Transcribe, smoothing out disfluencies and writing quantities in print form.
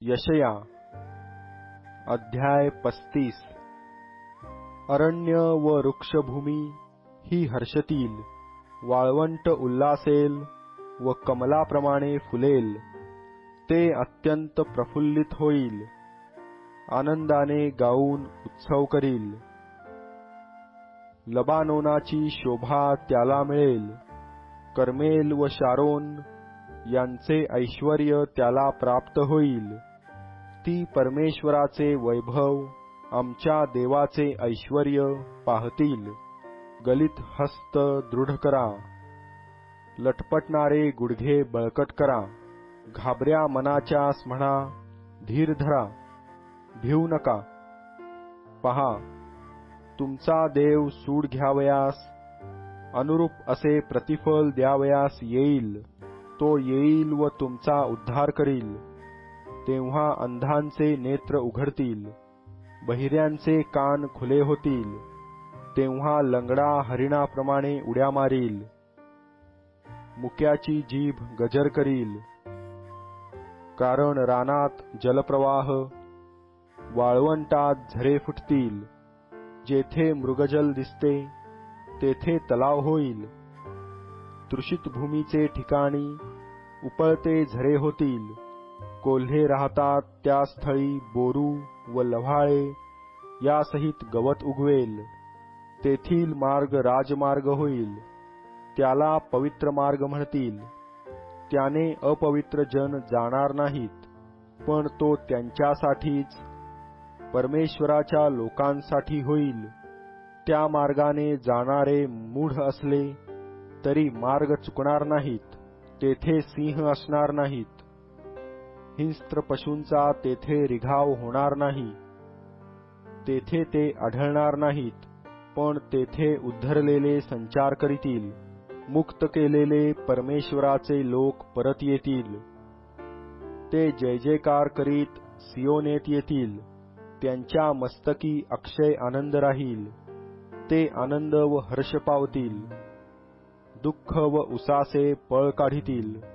यशया अध्याय 35। अरण्य व वृक्षभूमी ही हर्षतील, वाळवंट उल्हासेल व कमलाप्रमाणे फुलेल। ते अत्यंत प्रफुल्लित होईल, आनंदाने गाऊन उत्सव करील। लबानोनाची शोभा त्याला मिळेल, कर्मेल व शारोन यांचे ऐश्वर्य त्याला प्राप्त होईल। ती परमेश्वराचे वैभव, आमच्या देवाचे ऐश्वर्य पाहतील। गलित हस्त दृढ करा, लटपटणारे गुडघे बळकट करा। घाबऱ्या मनाच्यास म्हणा, धीर धरा, भिवू नका। पहा, तुमचा देव सूड घ्यावयास, अनुरूप असे प्रतिफळ द्यावयास येईल। तो येईल व तुमचा उद्धार करील। तेव्हा अंधांचे नेत्र उघडतील, बहिऱ्यांचे कान खुले होतील। तेव्हा लंगडा हरिणाप्रमाणे उड्या मारील, मुक्याची जीभ गजर करील। कारण रानात जलप्रवाह, वाळवंटात झरे फुटतील। जेथे मृगजल दिसते, तेथे तलाव होईल। तृषित भूमीचे ठिकाणी उपळते झरे होतील। कोल्हे राहतात त्या स्थळी बोरू व लव्हाळे यासहित गवत उगवेल। तेथील मार्ग राजमार्ग होईल, त्याला पवित्र मार्ग म्हणतील। त्याने अपवित्र जन जाणार नाहीत, पण तो त्यांच्यासाठीच, परमेश्वराच्या लोकांसाठी होईल। त्या मार्गाने जाणारे मूढ असले तरी मार्ग चुकणार नाहीत। तेथे सिंह असणार नाहीत, हिंस्त्र पशूंचा तेथे रिघाव होणार नाही। तेथे ते आढळणार नाहीत, पण तेथे उद्धरलेले संचार करीतील। मुक्त केलेले परमेश्वराचे लोक परत येतील। ते जय जयकार करीत सियोनेत येतील। त्यांच्या मस्तकी अक्षय आनंद राहील। ते आनंद व हर्ष पावतील, दुःख व उसासे पळ काढीतील।